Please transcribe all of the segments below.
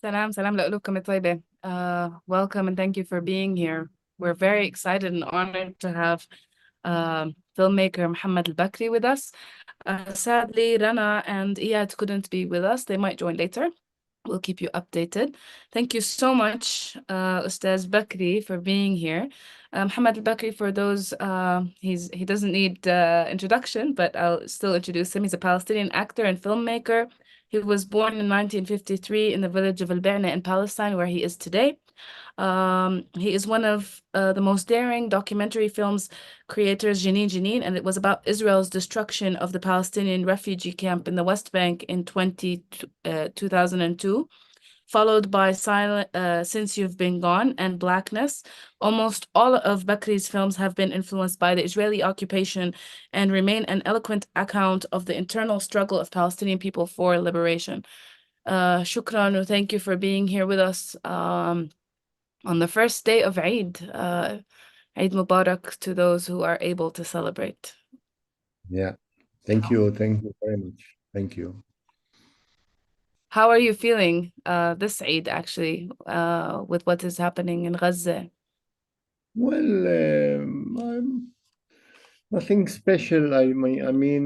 سلام لقلوبكم الطيبة. Welcome and thank you for being here. We're very excited and honored to have filmmaker Mohammad al-Bakri with us. Sadly, Rana and Iyad couldn't be with us. They might join later. We'll keep you updated. Thank you so much, Ustaz Bakri, for being here. Mohammad al-Bakri, for those, he doesn't need introduction, but I'll still introduce him. He's a Palestinian actor and filmmaker. He was born in 1953 in the village of Al-Ba'na in Palestine, where he is today. He is one of the most daring documentary films creators, Jenin, and it was about Israel's destruction of the Palestinian refugee camp in the West Bank in 2002, followed by Since You've Been Gone and Blackness. Almost all of Bakri's films have been influenced by the Israeli occupation and remain an eloquent account of the internal struggle of Palestinian people for liberation. Shukran, thank you for being here with us on the first day of Eid. Eid Mubarak to those who are able to celebrate. Yeah, thank you very much. Thank you. How are you feeling this Eid, actually, with what is happening in Gaza? Well, nothing special. I mean,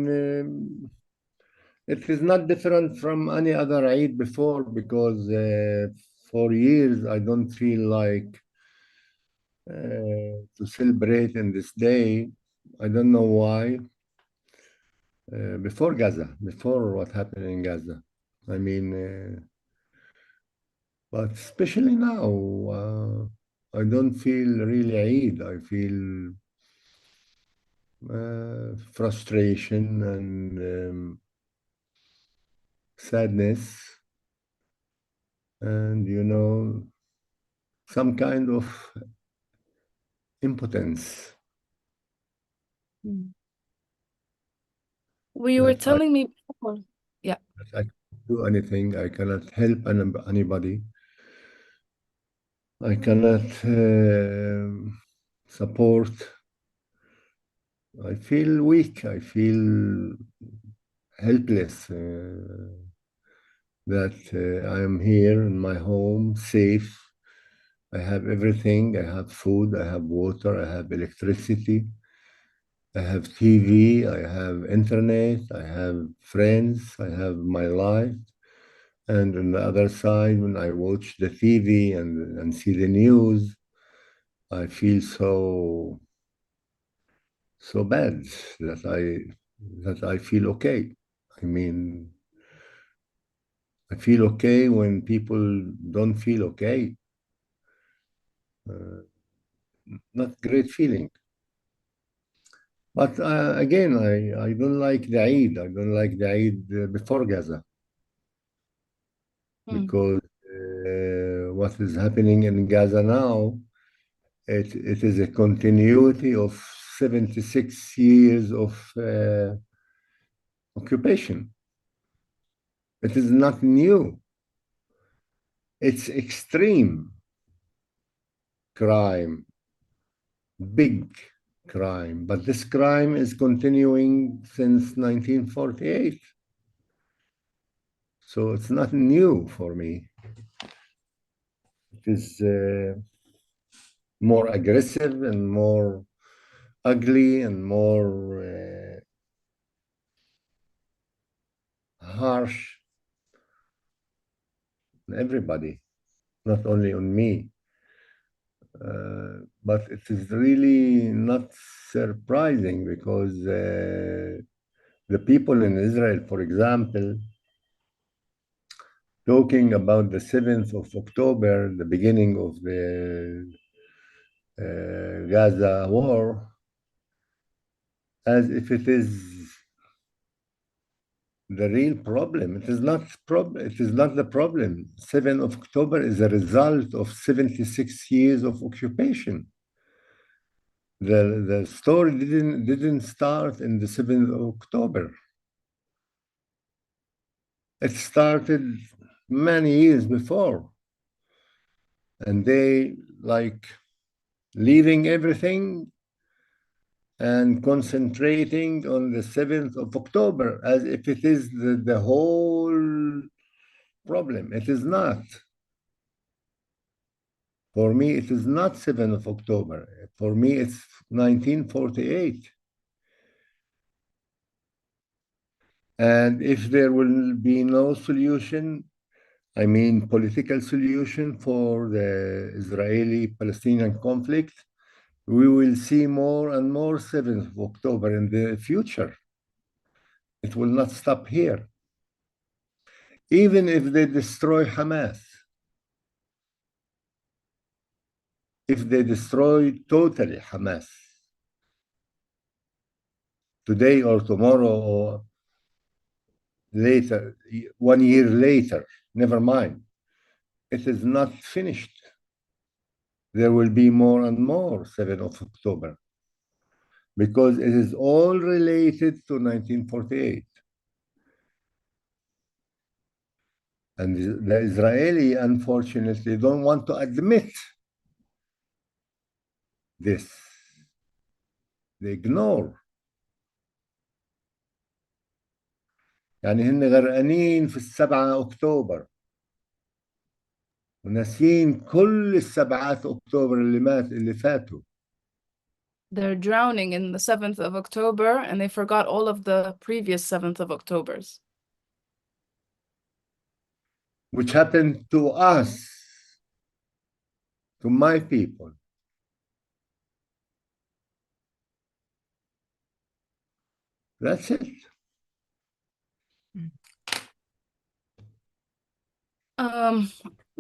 it is not different from any other Eid before because for years I don't feel like to celebrate in this day. I don't know why. Before Gaza, before what happened in Gaza. I mean, but especially now, I don't feel really Eid. I feel frustration and sadness, and some kind of impotence. You were telling me before. Yeah. I can't do anything. I cannot help anybody. I cannot support. I feel weak. I feel helpless. That I am here in my home, safe. I have everything. I have food. I have water. I have electricity. I have TV. I have internet. I have friends. I have my life. And on the other side, when I watch the TV and see the news, I feel so bad that I feel okay. I mean, I feel okay when people don't feel okay. Not great feeling. But again, I don't like the Eid. I don't like the Eid before Gaza because what is happening in Gaza now, it is a continuity of 76 years of occupation. It is not new. It's extreme crime, big crime, but this crime is continuing since 1948. So it's not new for me. It is more aggressive and more ugly and more harsh on everybody, not only on me. But it is really not surprising because the people in Israel, for example, talking about the 7th of October, the beginning of the Gaza war, as if it is the real problem. It is not It is not the problem. 7th of October is a result of 76 years of occupation. The story didn't start in the 7th of October. It started many years before. And they like leaving everything and concentrating on the 7th of October as if it is the whole problem. It is not. For me, it is not 7th of October. For me, it's 1948. And if there will be no solution, I mean political solution for the Israeli-Palestinian conflict, we will see more and more 7th of October in the future. It will not stop here. Even if they destroy Hamas, if they destroy totally Hamas, today or tomorrow or later, 1 year later, never mind. It is not finished. There will be more and more 7th of October because it is all related to 1948. And the Israeli, unfortunately, don't want to admit this. They ignore. يعني هن غرقانين في 7 أكتوبر وناسيين كل ال7 أكتوبر اللي فاتوا. They're drowning in the 7th of October and they forgot all of the previous 7th of Octobers. Which happened to us, to my people. That's it.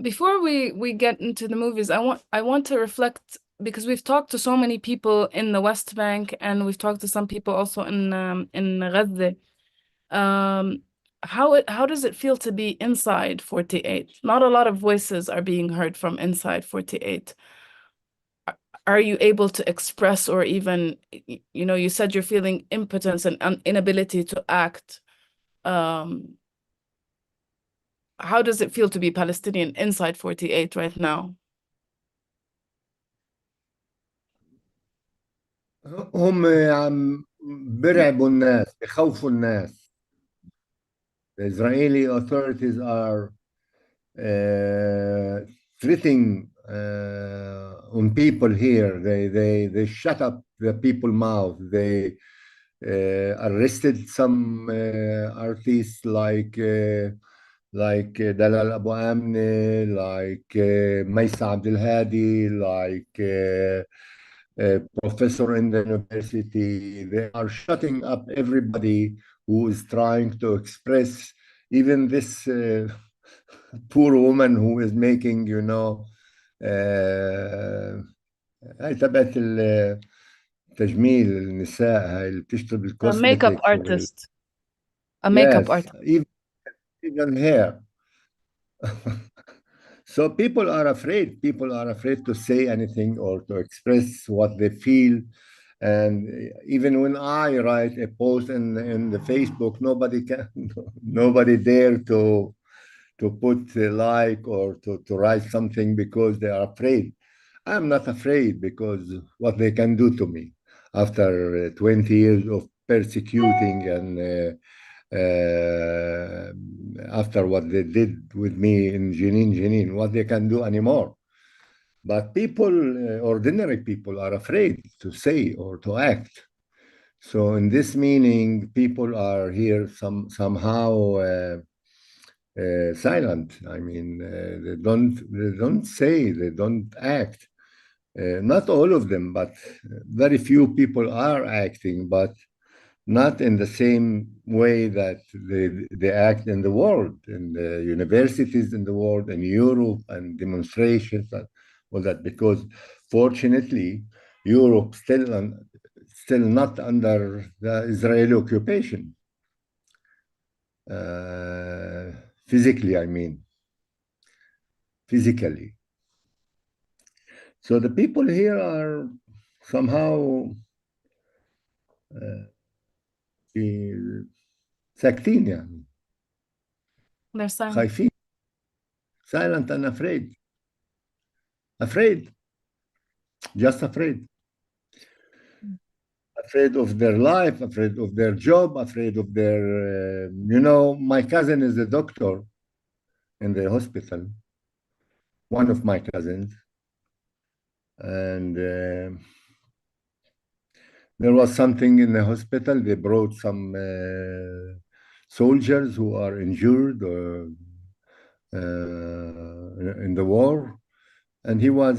Before we get into the movies, I want to reflect because we've talked to so many people in the West Bank and we've talked to some people also in Gaza. How does it feel to be inside 48? Not a lot of voices are being heard from inside 48. Are you able to express or even, you said you're feeling impotence and inability to act. How does it feel to be Palestinian inside 48 right now? هم عم برعبوا الناس بخوفوا الناس. The Israeli authorities are threatening on people here. They shut up the people's mouth. They arrested some artists like Dalal Abu Amne, like Maisa Abdel Hadi, like professor in the university. They are shutting up everybody who is trying to express, even this poor woman who is making, هاي تبعت تجميل النساء هاي اللي بتشتغل A makeup بالكوسمتكس artist. A makeup yes, artist. even hair. So people are afraid. People are afraid to say anything or to express what they feel. And even when I write a post in the Facebook, nobody dare to put a like or to write something because they are afraid. I'm not afraid because what they can do to me after 20 years of persecuting and after what they did with me in Jenin, what they can do anymore. But people, ordinary people, are afraid to say or to act. So in this meaning, people are here somehow silent. I mean, they don't say, they don't act. Not all of them, but very few people are acting, but not in the same way that they act in the world, in the universities in the world, in Europe, and demonstrations and all that. Because fortunately, Europe still not under the Israeli occupation. Physically, I mean, physically. So the people here are somehow ساكتين يعني. They're silent. خايفين. Silent and afraid. Afraid. Just afraid. Afraid of their life, afraid of their job, afraid of their, my cousin is a doctor in the hospital, one of my cousins. And there was something in the hospital. They brought some soldiers who are injured in the war, and he was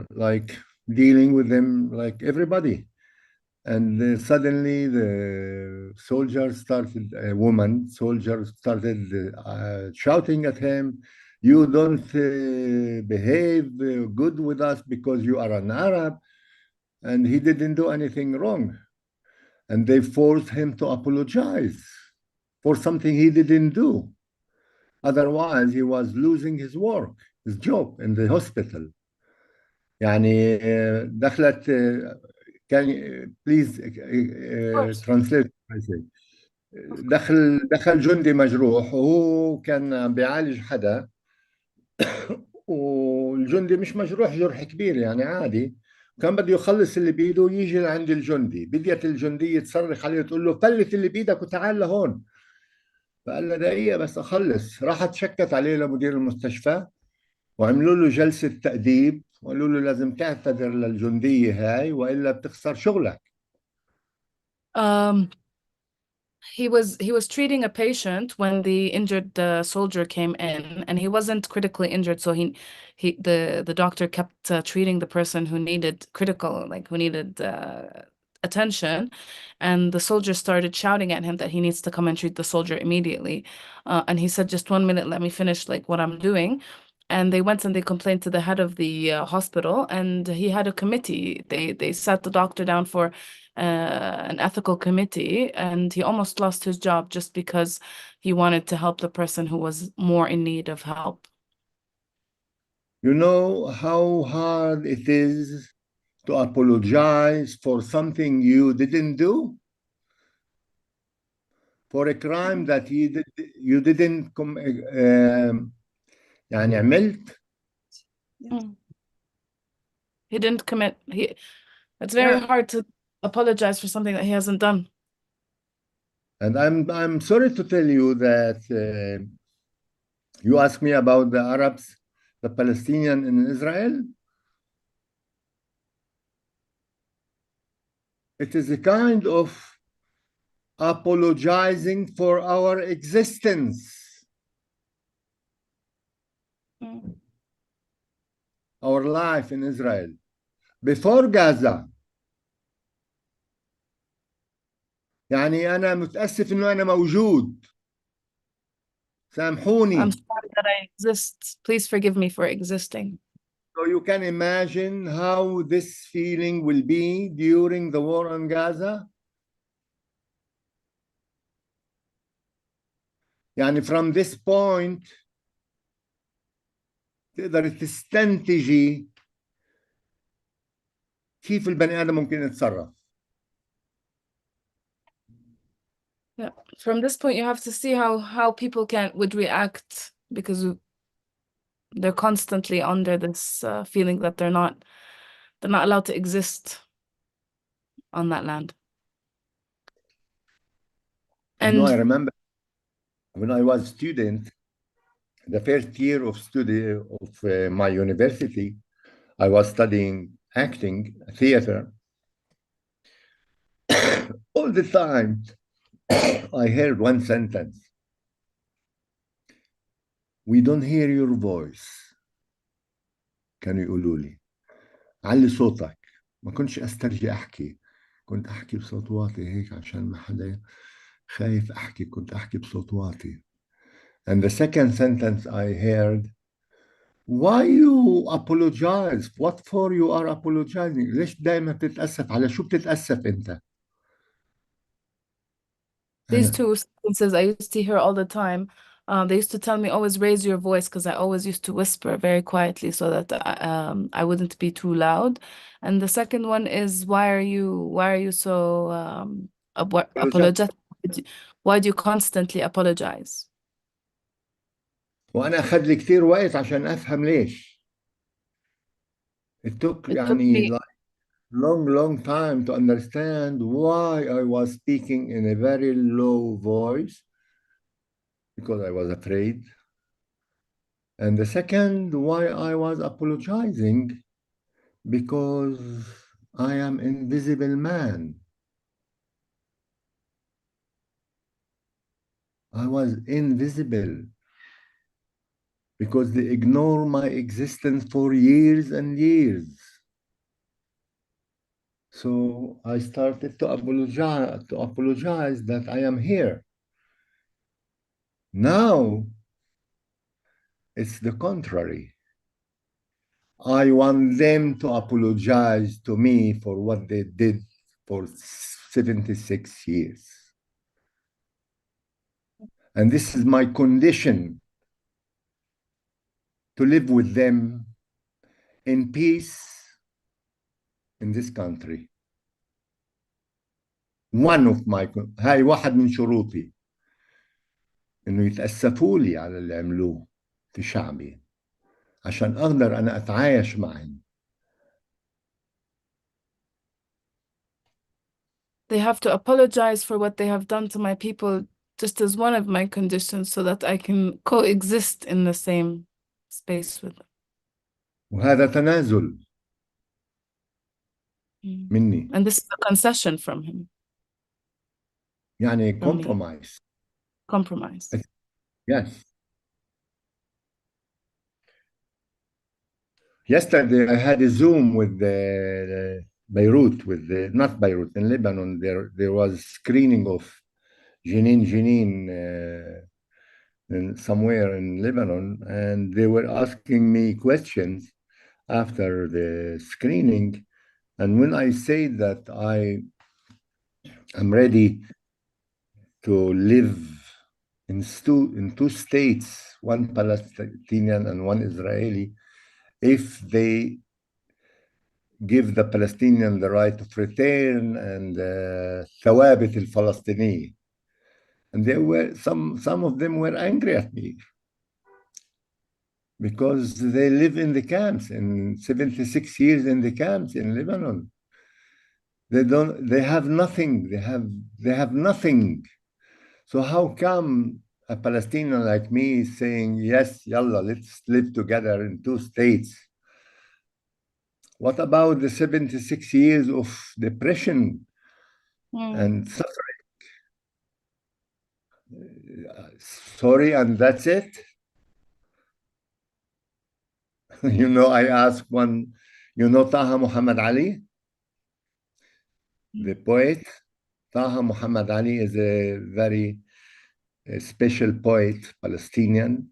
like dealing with them like everybody. And suddenly the soldiers started, a woman soldier started shouting at him, "You don't behave good with us because you are an Arab." And he didn't do anything wrong. And they forced him to apologize for something he didn't do. Otherwise, he was losing his work, his job in the hospital. يعني دخلت can please course. translate I say. دخل جندي مجروح وهو كان بيعالج حدا والجندي مش مجروح جرح كبير يعني عادي. كان بده يخلص اللي بايده ويجي لعند الجندي، بديت الجندية تصرخ عليه وتقول له فلت اللي بايدك وتعال لهون. فقال لها دقيقة بس أخلص. راحت شكت عليه لمدير المستشفى وعملوا له جلسة تأديب وقالوا له لازم تعتذر للجندية هاي وإلا بتخسر شغلك. Um, he was treating a patient when the injured soldier came in, and he wasn't critically injured, so the doctor kept treating the person who needed critical, like who needed attention, and the soldier started shouting at him that he needs to come and treat the soldier immediately, and he said, "Just 1 minute, let me finish like what I'm doing." And they went and they complained to the head of the hospital, and he had a committee. They sat the doctor down for an ethical committee, and he almost lost his job just because he wanted to help the person who was more in need of help. You know how hard it is to apologize for something you didn't do? For a crime that you didn't يعني عملت. Mm. He didn't commit. It's very Yeah. hard to apologize for something that he hasn't done. And I'm sorry to tell you that you asked me about the Arabs, the Palestinian in Israel. It is a kind of apologizing for our existence, Mm. our life in Israel. Before Gaza. يعني أنا متأسف إنه أنا موجود. I'm سامحوني. sorry that I exist. Please forgive me for existing. So you can imagine how this feeling will be during the war on Gaza. يعني from this point تقدر تستنتجي كيف البني آدم ممكن يتصرف. Yeah. From this point, you have to see how people would react, because they're constantly under this feeling that they're not allowed to exist on that land. You know, I And remember when I was a student, the first year of study of my university, I was studying acting, theater. All the time, I heard one sentence. We don't hear your voice. كانوا يقولوا لي علي صوتك. ما كنتش استرجي احكي. كنت احكي بصوت واطي هيك عشان ما حدا خايف احكي. كنت احكي بصوت واطي. And the second sentence I heard, why you apologize? What for you are apologizing? ليش دايما بتتأسف؟ على شو بتتأسف انت؟ these انا two sentences I used to hear all the time. They used to tell me always raise your voice, because I always used to whisper very quietly so that I wouldn't be too loud. And the second one is, why are you so apologize. apologetic? Why do you constantly apologize? وانا اخذ لي كثير وقت عشان افهم ليش. It took It took يعني me like long time to understand why I was speaking in a very low voice because I was afraid. And the second, why I was apologizing Because I am invisible man. I was invisible because they ignore my existence for years and years. So I started to apologize that I am here. Now it's the contrary. I want them to apologize to me for what they did for 76 years. And this is my condition, to live with them in peace in this country. هاي واحد من شروطي، انه يتأسفوا لي على اللي عملوه في شعبي عشان اقدر انا اتعايش معهم. They have to apologize for what they have done to my people, just as one of my conditions, so that I can coexist in the same space with them. وهذا تنازل مني. And this is a concession from him, يعني from me. compromise. Compromise. Yes. Yesterday I had a Zoom with Beirut, not Beirut, in Lebanon. There was screening of Jenin somewhere in Lebanon, and they were asking me questions after the screening. And when I said that I am ready to live in two states, one Palestinian and one Israeli, if they give the Palestinian the right of return and ثوابت الفلسطينية. And there were some of them were angry at me because they live in the camps, in 76 years in the camps in Lebanon. They have nothing. They have nothing. So how come a Palestinian like me is saying, yes, yalla, let's live together in two states? What about the 76 years of depression and suffering? Sorry, and that's it? You know, I asked one, you know Taha Muhammad Ali, the poet? Taha Muhammad Ali is a very special poet, Palestinian,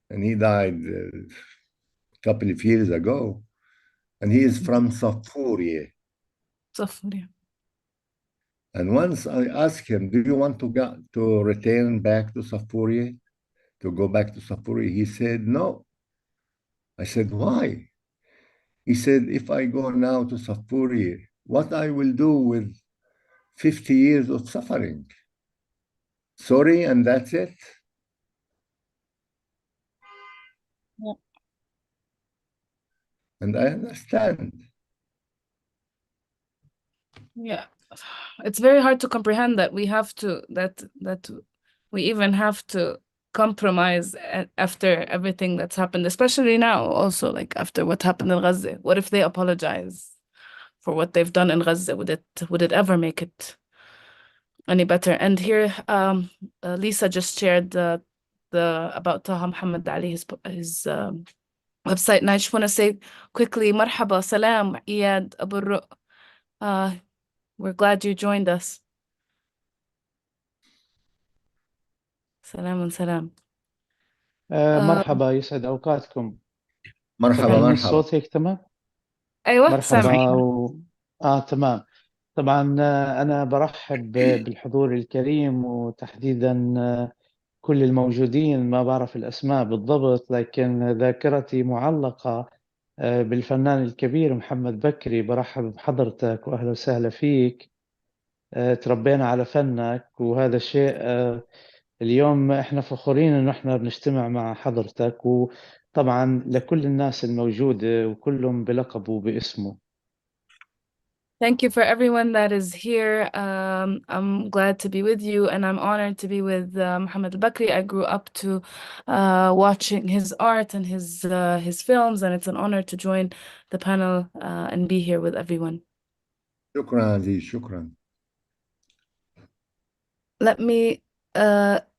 and he died a couple of years ago. And he is from Safuriye. Safuriye. And once I asked him, do you want to return back to Safuriye, to go back to Safuriye? He said, no. I said, why? He said, if I go now to Safuriye, what I will do with 50 years of suffering? Sorry, and that's it? Yeah. And I understand. Yeah, it's very hard to comprehend that we have to that we even have to compromise after everything that's happened, especially now, also like after what happened in Gaza. What if they apologize for what they've done in Gaza? Would it ever make it any better? And here, Lisa just shared the about Taha Muhammad Ali, his website, and I just want to say quickly, marhaba, salam, Iyad, AbuRok. We're glad you joined us. سلام سلام. مرحبا، يسعد أوقاتكم. مرحبا سامعني مرحبا. الصوت هيك تمام؟ أيوة مرحبا سامعين. تمام. طبعا أنا برحب بالحضور الكريم، وتحديدا كل الموجودين. ما بعرف الأسماء بالضبط، لكن ذاكرتي معلقة بالفنان الكبير محمد بكري. برحب بحضرتك وأهلا وسهلا فيك. تربينا على فنك، وهذا شيء اليوم احنا فخورين انه احنا بنجتمع مع حضرتك، وطبعا لكل الناس الموجودة وكلهم بلقبه وباسمه. Thank you for everyone that is here. I'm glad to be with you, and I'm honored to be with Mohammad Bakri. I grew up to watching his art and his films, and it's an honor to join the panel and be here with everyone. شكرا عزيز شكرا. Let me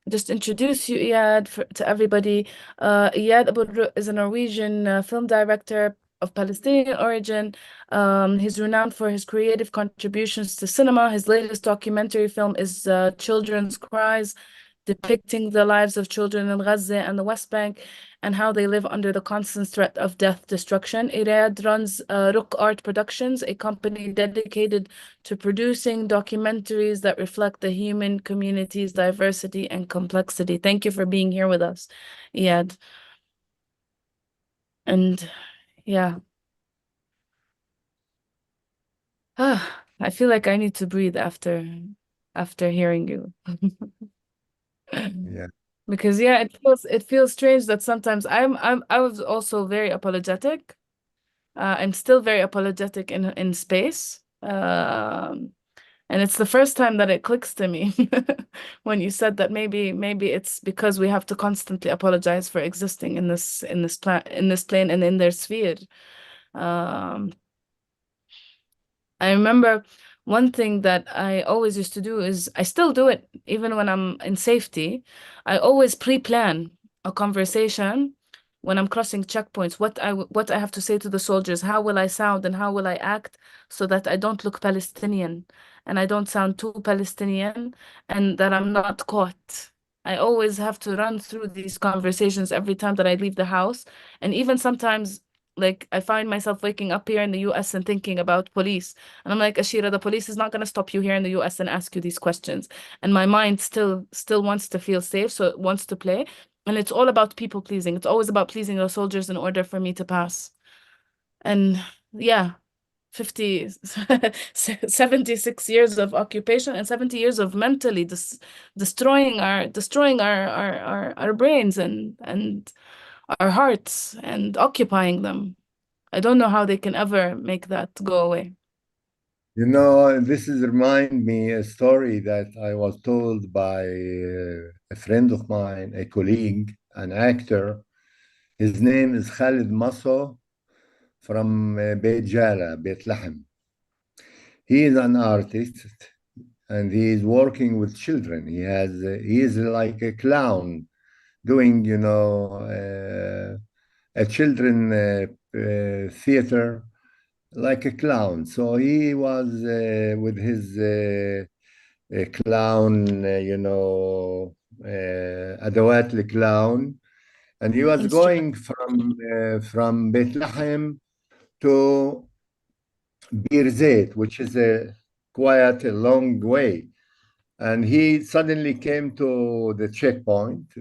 just introduce you, Iyad, to everybody. Iyad AbuRok is a Norwegian film director of Palestinian origin. He's renowned for his creative contributions to cinema. His latest documentary film is Children's Cries, depicting the lives of children in Gaza and the West Bank and how they live under the constant threat of death destruction. Iyad runs Rook Art Productions, a company dedicated to producing documentaries that reflect the human community's diversity and complexity. Thank you for being here with us, Iyad. And yeah. I feel like I need to breathe after hearing you. Yeah. Because yeah, it feels strange that sometimes I was also very apologetic. I'm still very apologetic in space. And it's the first time that it clicks to me when you said that maybe it's because we have to constantly apologize for existing in this plane and in their sphere. Um, I remember one thing that I always used to do is I still do it even when I'm in safety. I always pre-plan a conversation when I'm crossing checkpoints, what I have to say to the soldiers, how will I sound and how will I act so that I don't look Palestinian and I don't sound too Palestinian and that I'm not caught. I always have to run through these conversations every time that I leave the house. And even sometimes like I find myself waking up here in the US and thinking about police. And I'm like, Ashira, the police is not going to stop you here in the US and ask you these questions. And my mind still wants to feel safe, so it wants to play. And it's all about people pleasing. It's always about pleasing the soldiers in order for me to pass. And yeah, 50, 76 years of occupation and 70 years of mentally destroying our brains and our hearts and occupying them. I don't know how they can ever make that go away. You know, this is remind me a story that I was told by a friend of mine, a colleague, an actor. His name is Khalid Masso from Beit Jala, Beit Lahem. He is an artist and he is working with children. He is like a clown doing, a children theater like a clown. So he was with his clown, أدوات الكلاون, and he was going from Bethlehem to Bir Zayt, which is quite a long way. And he suddenly came to the checkpoint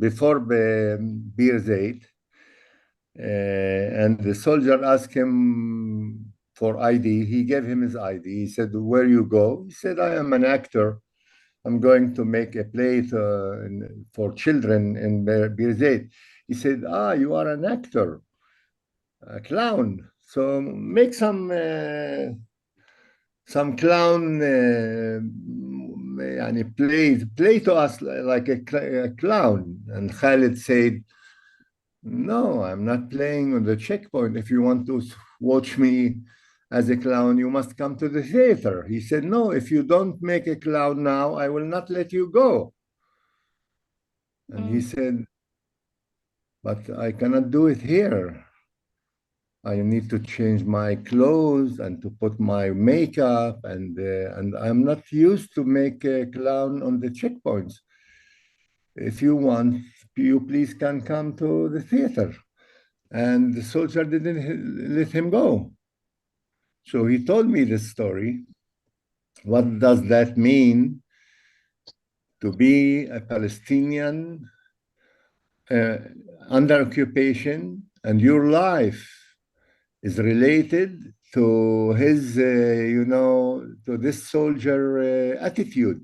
before Bir Zayt, and the soldier asked him for ID. He gave him his ID. He said, "Where you go?" He said, "I am an actor. I'm going to make a play for children in Bir Zayt." He said, "Ah, you are an actor, a clown. So make some clown play to us like a clown." And Khalid said, "No, I'm not playing on the checkpoint. If you want to watch me as a clown, you must come to the theater." He said, "No, if you don't make a clown now, I will not let you go." And he said, "But I cannot do it here. I need to change my clothes and to put my makeup, and I'm not used to make a clown on the checkpoints. If you want, you please can come to the theater." And the soldier didn't let him go. So he told me this story. What does that mean to be a Palestinian under occupation and your life is related to his, to this soldier attitude.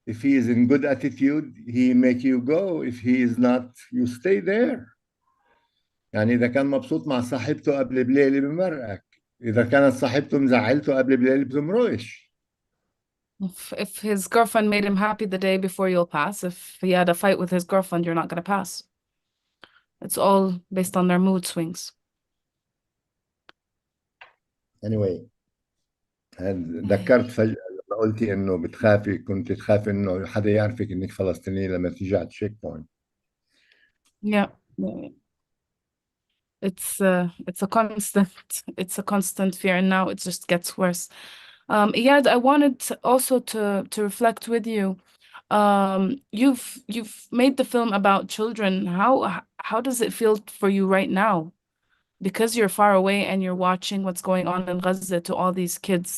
If he is in good attitude, he make you go. If he is not, you stay there. يعني إذا كان مبسوط مع صاحبته قبل بليلة بمرقك. إذا كانت صاحبته مزعلته قبل بالليل بتمرقش. If his girlfriend made him happy the day before, you'll pass. If he had a fight with his girlfriend, you're not going to pass. It's all based on their mood swings. anyway ذكرت فجأة لما قلتي إنه بتخافي، كنت تخافي إنه حدا يعرفك إنك فلسطينية لما تيجي على تشيك بوينت. Yeah. It's a constant it's a constant fear, and now it just gets worse. Iyad, I wanted also to reflect with you. You've made the film about children. How does it feel for you right now? Because you're far away and you're watching what's going on in Gaza to all these kids.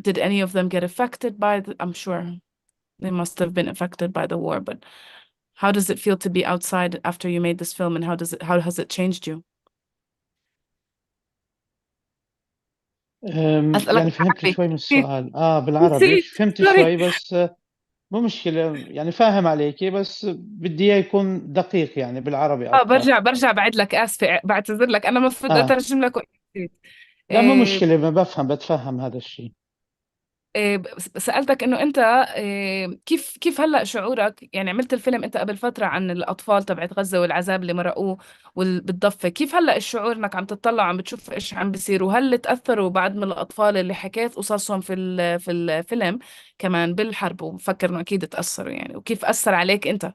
Did any of them get affected by I'm sure they must have been affected by the war, but how does it feel to be outside after you made this film, and how has it changed you? أسألك يعني فهمت بالعربي. شوي من السؤال بالعربي نسيت. فهمت سوري. شوي بس مو مشكلة، يعني فاهم عليكي، بس بدي إياه يكون دقيق يعني بالعربي أكثر. برجع بعد لك، آسفة، بعتذر لك، أنا المفروض آه أترجم لك ونسيت. لا مو إيه، مشكلة، ما بتفهم هذا الشيء. سألتك إنه أنت، كيف هلأ شعورك؟ يعني عملت الفيلم أنت قبل فترة عن الأطفال تبعت غزة والعذاب اللي مرقوه بالضفة. كيف هلأ الشعور إنك عم تطلع وعم بتشوف إيش عم بيصير؟ وهل تأثروا بعد من الأطفال اللي حكيت قصصهم في الفيلم كمان بالحرب؟ وبفكر إنه أكيد تأثروا يعني. وكيف أثر عليك أنت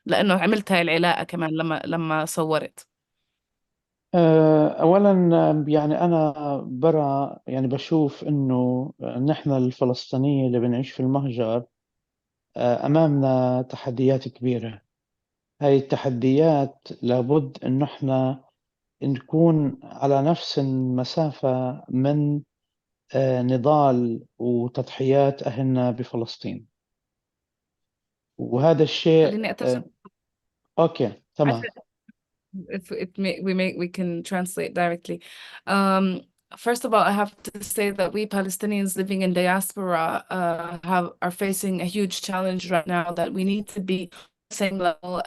لأنه عملت هاي العلاقة كمان لما صورت؟ أولا يعني أنا برا يعني بشوف إنه نحن الفلسطينيين اللي بنعيش في المهجر أمامنا تحديات كبيرة. هاي التحديات لابد إنه إحنا نكون على نفس المسافة من نضال وتضحيات أهلنا بفلسطين، وهذا الشيء خليني أترجم أوكي تمام. عشان if it may, we can translate directly. Um, First of all, I have to say that we Palestinians living in diaspora are facing a huge challenge right now, that we need to be same level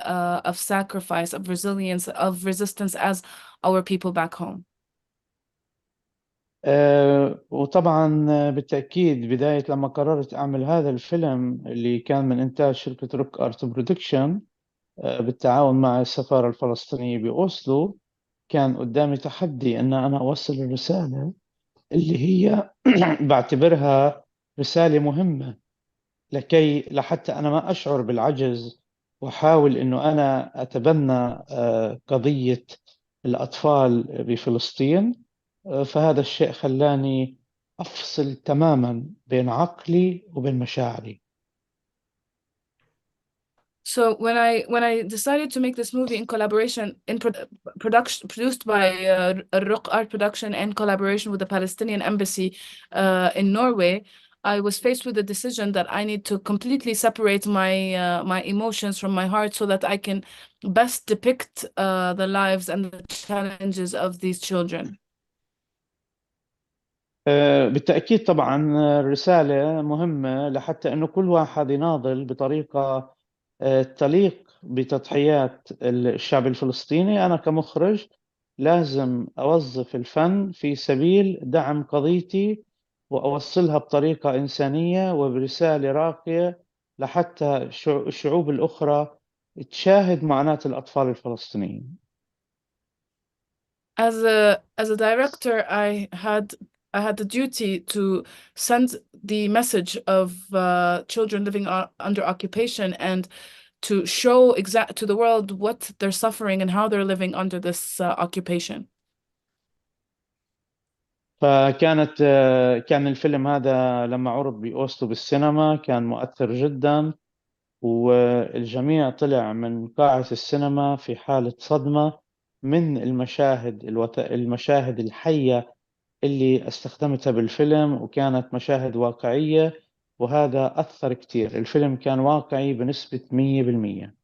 of sacrifice, of resilience, of resistance as our people back home. وطبعا بالتأكيد بداية لما قررت أعمل هذا الفيلم اللي كان من إنتاج شركة روك آرت برودكشن بالتعاون مع السفارة الفلسطينية بأوسلو، كان قدامي تحدي أن أنا أوصل الرسالة اللي هي بعتبرها رسالة مهمة، لحتى أنا ما أشعر بالعجز، وأحاول أنه أنا أتبنى قضية الأطفال بفلسطين. فهذا الشيء خلاني أفصل تماما بين عقلي وبين مشاعري. So when I decided to make this movie in collaboration in production produced by Rock Art Production and collaboration with the Palestinian Embassy in Norway, I was faced with the decision that I need to completely separate my emotions from my heart so that I can best depict the lives and the challenges of these children. بالتأكيد طبعا الرسالة مهمة لحتى أنه كل واحد يناضل بطريقة تليق بتضحيات الشعب الفلسطيني. أنا كمخرج لازم أوظف الفن في سبيل دعم قضيتي وأوصلها بطريقة إنسانية وبرسالة راقية لحتى الشعوب الأخرى تشاهد معاناة الأطفال الفلسطينيين. As a director, I had the duty to send the message of children living under occupation, and to show to the world what they're suffering and how they're living under this occupation. كان الفيلم هذا لما عرض بأوسلو بالسينما كان مؤثر جدا، والجميع طلع من قاعة السينما في حالة صدمة من المشاهد الحية اللي استخدمتها بالفيلم، وكانت مشاهد واقعية، وهذا أثر كتير. الفيلم كان واقعي بنسبة 100%.